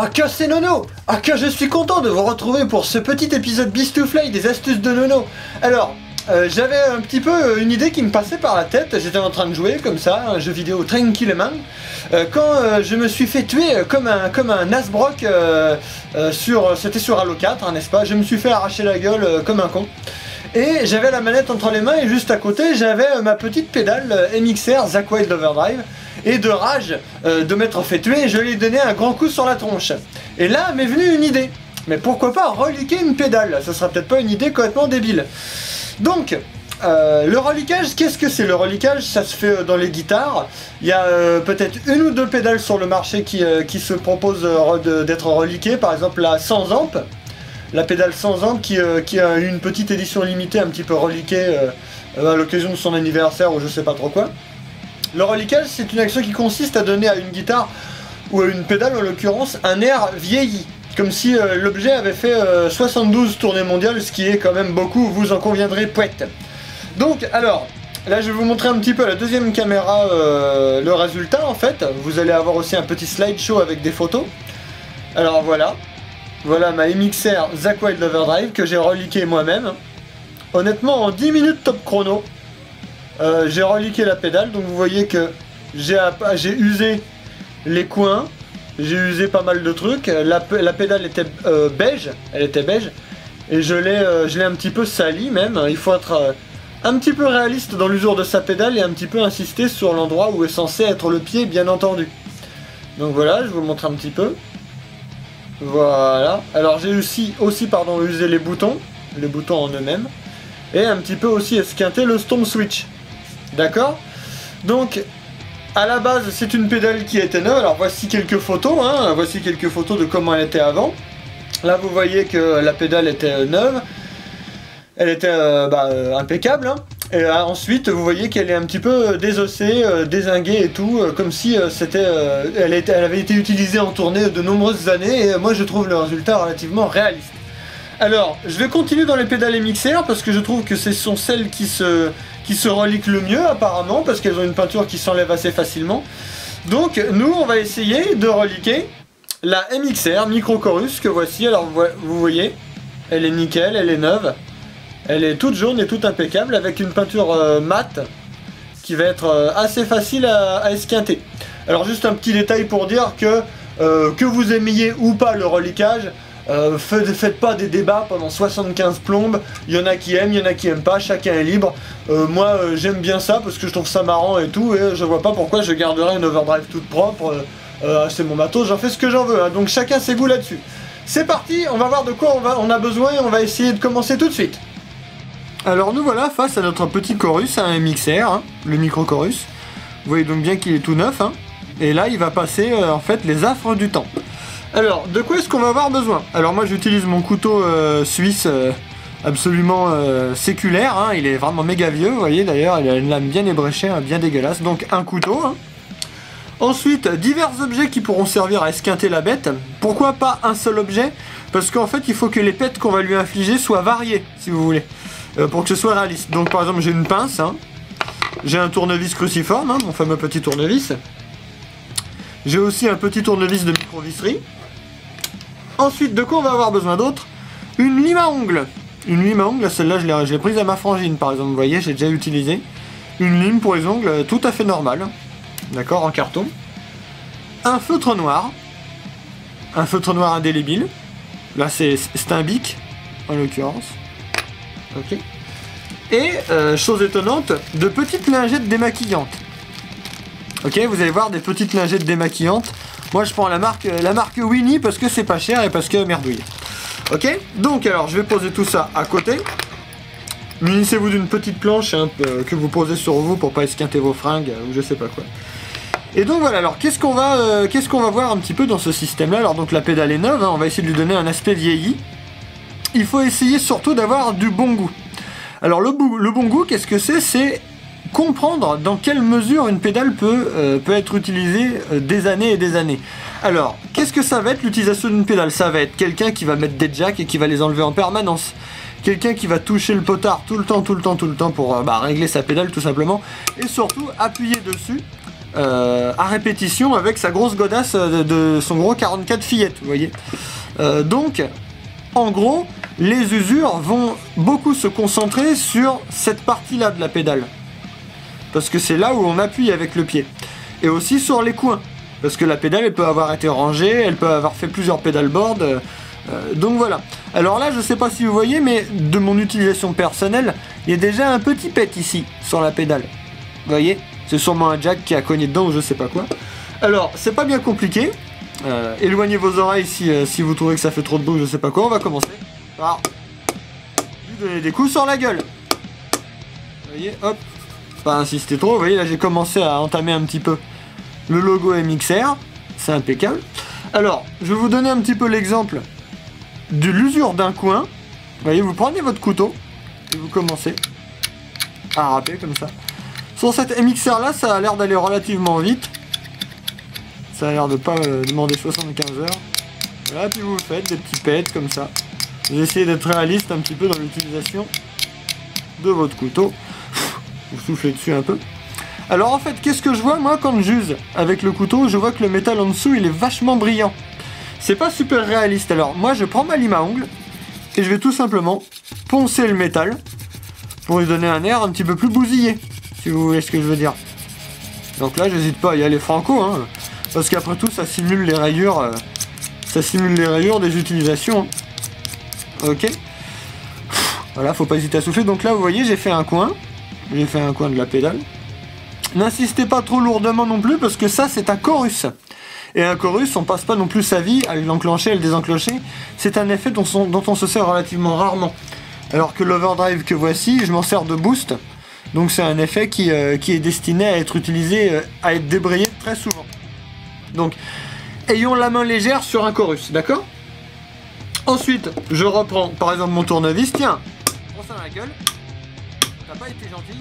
Ah que c'est Nono! Ah que je suis content de vous retrouver pour ce petit épisode Beast2Fly des astuces de Nono. Alors, j'avais un petit peu une idée qui me passait par la tête, j'étais en train de jouer comme ça, un jeu vidéo tranquillement, quand je me suis fait tuer comme un Asbrock, c'était sur Halo 4, hein, n'est-ce pas? Je me suis fait arracher la gueule comme un con. Et j'avais la manette entre les mains et juste à côté j'avais ma petite pédale MXR Zakk Wylde Overdrive. Et de rage de m'être fait tuer, je lui ai donné un grand coup sur la tronche. Et là m'est venue une idée. Mais pourquoi pas reliquer une pédale? Ça sera peut-être pas une idée complètement débile. Donc, le reliquage, qu'est-ce que c'est? Le reliquage, ça se fait dans les guitares. Il y a peut-être une ou deux pédales sur le marché qui se proposent d'être reliquées. Par exemple la 100 amp. La pédale 100 amp qui a une petite édition limitée un petit peu reliquée à l'occasion de son anniversaire ou je sais pas trop quoi. Le reliquage, c'est une action qui consiste à donner à une guitare ou à une pédale en l'occurrence un air vieilli. Comme si l'objet avait fait 72 tournées mondiales, ce qui est quand même beaucoup, vous en conviendrez, poète. Donc alors, là je vais vous montrer un petit peu à la deuxième caméra le résultat en fait. Vous allez avoir aussi un petit slideshow avec des photos. Alors voilà. Voilà ma MXR Zakk Wylde Overdrive que j'ai reliqué moi-même. Honnêtement en 10 minutes top chrono. J'ai reliqué la pédale, donc vous voyez que j'ai usé les coins, j'ai usé pas mal de trucs. La pédale était beige, elle était beige, et je l'ai un petit peu salie même. Il faut être un petit peu réaliste dans l'usure de sa pédale et un petit peu insister sur l'endroit où est censé être le pied, bien entendu. Donc voilà, je vous montre un petit peu. Voilà. Alors j'ai aussi usé les boutons en eux-mêmes, et un petit peu aussi esquinté le Stomp Switch. D'accord? Donc, à la base, c'est une pédale qui était neuve. Alors, voici quelques photos, hein. Voici quelques photos de comment elle était avant. Là, vous voyez que la pédale était neuve. Elle était impeccable. Hein. Et ensuite, vous voyez qu'elle est un petit peu désossée, dézinguée et tout, comme si elle avait été utilisée en tournée de nombreuses années. Et moi, je trouve le résultat relativement réaliste. Alors, je vais continuer dans les pédales MXR parce que je trouve que ce sont celles qui se reliquent le mieux apparemment parce qu'elles ont une peinture qui s'enlève assez facilement. Donc, nous, on va essayer de reliquer la MXR Micro Chorus que voici. Alors, vous voyez, elle est nickel, elle est neuve. Elle est toute jaune et toute impeccable avec une peinture mate qui va être assez facile à esquinter. Alors, juste un petit détail pour dire que vous aimiez ou pas le reliquage, faites pas des débats pendant 75 plombes. Il y en a qui aiment, il y en a qui aiment pas, chacun est libre. Moi j'aime bien ça parce que je trouve ça marrant et tout, et je vois pas pourquoi je garderais une overdrive toute propre. C'est mon matos, j'en fais ce que j'en veux, hein, donc chacun ses goûts là-dessus. C'est parti, on va voir de quoi on a besoin et on va essayer de commencer tout de suite. Alors nous voilà face à notre petit chorus, un MXR, hein, le micro chorus. Vous voyez donc bien qu'il est tout neuf, hein, et là il va passer en fait les affres du temps. Alors, de quoi est-ce qu'on va avoir besoin? Alors moi j'utilise mon couteau suisse absolument séculaire, hein. Il est vraiment méga vieux, vous voyez d'ailleurs, il a une lame bien ébréchée, hein, bien dégueulasse, donc un couteau. Hein. Ensuite, divers objets qui pourront servir à esquinter la bête. Pourquoi pas un seul objet? Parce qu'en fait il faut que les pets qu'on va lui infliger soient variées, si vous voulez, pour que ce soit réaliste. Donc par exemple j'ai une pince, hein. J'ai un tournevis cruciforme, hein, mon fameux petit tournevis. J'ai aussi un petit tournevis de micro-visserie. Ensuite, de quoi on va avoir besoin d'autre? Une lime à ongles. Une lime à ongles, celle-là je l'ai prise à ma frangine par exemple, vous voyez, j'ai déjà utilisé. Une lime pour les ongles tout à fait normale. D'accord, en carton. Un feutre noir. Un feutre noir indélébile. Là c'est un bic, en l'occurrence. Ok. Et, chose étonnante, de petites lingettes démaquillantes. Ok, vous allez voir des petites lingettes démaquillantes. Moi je prends la marque Winnie parce que c'est pas cher et parce que merdouille. Ok, donc alors je vais poser tout ça à côté. Munissez-vous d'une petite planche hein, que vous posez sur vous pour pas esquinter vos fringues ou je sais pas quoi. Et donc voilà, alors qu'est-ce qu'on va voir un petit peu dans ce système là? Alors donc la pédale est neuve, hein, on va essayer de lui donner un aspect vieilli. Il faut essayer surtout d'avoir du bon goût. Alors le bon goût, qu'est-ce que c'est? C'est comprendre dans quelle mesure une pédale peut être utilisée des années et des années. Alors, qu'est-ce que ça va être l'utilisation d'une pédale? Ça va être quelqu'un qui va mettre des jacks et qui va les enlever en permanence. Quelqu'un qui va toucher le potard tout le temps pour régler sa pédale tout simplement. Et surtout, appuyer dessus à répétition avec sa grosse godasse de son gros 44 fillettes, vous voyez. Donc, en gros, les usures vont beaucoup se concentrer sur cette partie-là de la pédale. Parce que c'est là où on appuie avec le pied. Et aussi sur les coins. Parce que la pédale, elle peut avoir été rangée, elle peut avoir fait plusieurs pédalboards. Donc voilà. Alors là, je sais pas si vous voyez, mais de mon utilisation personnelle, il y a déjà un petit pet ici, sur la pédale. Vous voyez? C'est sûrement un jack qui a cogné dedans ou je sais pas quoi. Alors, c'est pas bien compliqué. Éloignez vos oreilles si vous trouvez que ça fait trop de bruit, je sais pas quoi. On va commencer par lui donner des coups sur la gueule. Vous voyez, hop. Pas insister trop. Vous voyez, là j'ai commencé à entamer un petit peu le logo MXR. C'est impeccable. Alors, je vais vous donner un petit peu l'exemple de l'usure d'un coin. Vous voyez, vous prenez votre couteau et vous commencez à râper comme ça. Sur cette MXR là, ça a l'air d'aller relativement vite. Ça a l'air de pas demander 75 heures. Voilà, puis vous faites des petits pets comme ça. Vous essayez d'être réaliste un petit peu dans l'utilisation de votre couteau. Vous soufflez dessus un peu. Alors en fait, qu'est-ce que je vois moi quand j'use avec le couteau? Je vois que le métal en dessous, il est vachement brillant. C'est pas super réaliste. Alors moi, je prends ma lime à ongles et je vais tout simplement poncer le métal pour lui donner un air un petit peu plus bousillé, si vous voyez ce que je veux dire. Donc là, j'hésite pas à y aller franco, hein, parce qu'après tout, ça simule les rayures, des utilisations. Hein. Ok. Voilà, faut pas hésiter à souffler. Donc là, vous voyez, j'ai fait un coin de la pédale. N'insistez pas trop lourdement non plus, parce que ça, c'est un chorus. Et un chorus, on passe pas non plus sa vie à l'enclencher et le désenclencher. C'est un effet dont on se sert relativement rarement. Alors que l'overdrive que voici, je m'en sers de boost. Donc c'est un effet qui est destiné à être utilisé, à être débrayé très souvent. Donc, ayons la main légère sur un chorus, d'accord? Ensuite, je reprends par exemple mon tournevis. Tiens, prends ça dans la gueule. T'as pas été gentil.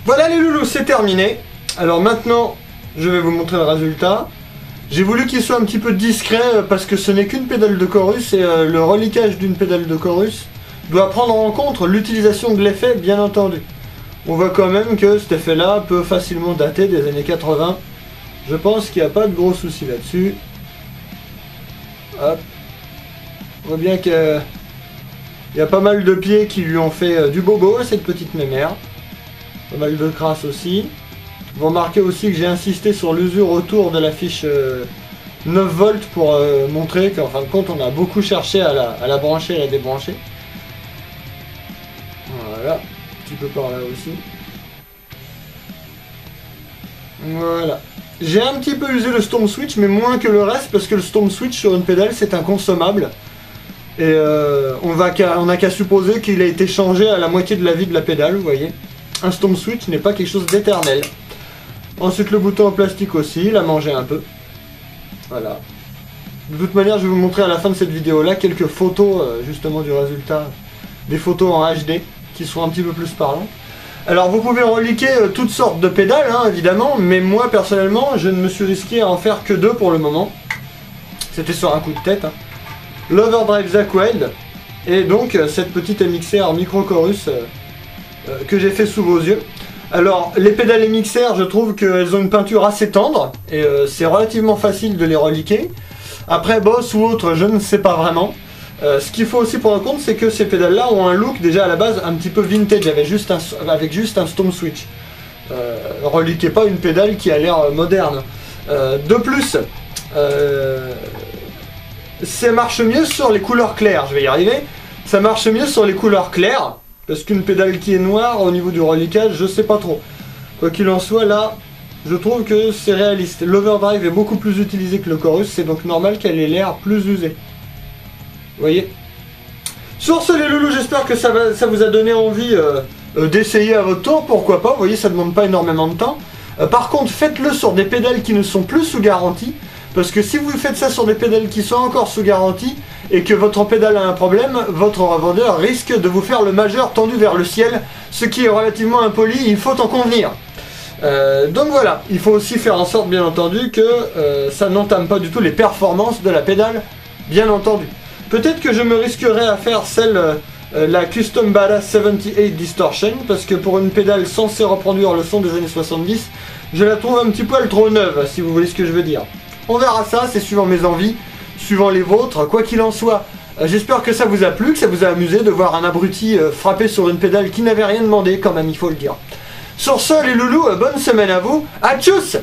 Voilà les loulous, c'est terminé. Alors maintenant, je vais vous montrer le résultat. J'ai voulu qu'il soit un petit peu discret parce que ce n'est qu'une pédale de chorus et le reliquage d'une pédale de chorus doit prendre en compte l'utilisation de l'effet, bien entendu. On voit quand même que cet effet-là peut facilement dater des années 80. Je pense qu'il n'y a pas de gros soucis là-dessus. Hop. On voit bien qu'il y a pas mal de pieds qui lui ont fait du bobo à cette petite mémère. Pas mal de crasse aussi. Vous remarquez aussi que j'ai insisté sur l'usure autour de la fiche 9 volts pour montrer qu'en fin de compte on a beaucoup cherché à la brancher et à la débrancher. Voilà, un petit peu par là aussi. Voilà. J'ai un petit peu usé le Storm Switch mais moins que le reste parce que le Storm Switch sur une pédale c'est inconsommable. Et on n'a qu'à supposer qu'il a été changé à la moitié de la vie de la pédale, vous voyez. Un Stomp Switch n'est pas quelque chose d'éternel. Ensuite le bouton en plastique aussi, il a mangé un peu. Voilà. De toute manière, je vais vous montrer à la fin de cette vidéo là quelques photos justement du résultat. Des photos en HD qui seront un petit peu plus parlantes. Alors vous pouvez reliquer toutes sortes de pédales hein, évidemment, mais moi personnellement je ne me suis risqué à en faire que 2 pour le moment. C'était sur un coup de tête. Hein. L'Overdrive Zakk Wylde et donc cette petite MXR Micro Chorus que j'ai fait sous vos yeux. Alors les pédales MXR, je trouve qu'elles ont une peinture assez tendre et c'est relativement facile de les reliquer. Après Boss ou autre, je ne sais pas vraiment. Ce qu'il faut aussi prendre en compte, c'est que ces pédales là ont un look déjà à la base un petit peu vintage avec juste un Stomp Switch. Reliquez pas une pédale qui a l'air moderne. De plus, ça marche mieux sur les couleurs claires, je vais y arriver. Ça marche mieux sur les couleurs claires. Parce qu'une pédale qui est noire, au niveau du reliquage, je sais pas trop. Quoi qu'il en soit, là, je trouve que c'est réaliste. L'Overdrive est beaucoup plus utilisé que le Chorus, c'est donc normal qu'elle ait l'air plus usée. Vous voyez? Sur ce les loulous, j'espère que ça vous a donné envie d'essayer à votre tour, pourquoi pas. Vous voyez, ça ne demande pas énormément de temps. Par contre, faites-le sur des pédales qui ne sont plus sous garantie. Parce que si vous faites ça sur des pédales qui sont encore sous garantie, et que votre pédale a un problème, votre revendeur risque de vous faire le majeur tendu vers le ciel, ce qui est relativement impoli, il faut en convenir. Donc voilà, il faut aussi faire en sorte bien entendu que ça n'entame pas du tout les performances de la pédale, bien entendu. Peut-être que je me risquerais à faire la Custom Badass 78 Distortion, parce que pour une pédale censée reproduire le son des années 70, je la trouve un petit poil trop neuve, si vous voyez ce que je veux dire. On verra ça, c'est suivant mes envies, suivant les vôtres, quoi qu'il en soit. J'espère que ça vous a plu, que ça vous a amusé de voir un abruti frapper sur une pédale qui n'avait rien demandé, quand même, il faut le dire. Sur ce, les loulous, bonne semaine à vous, à tchuss!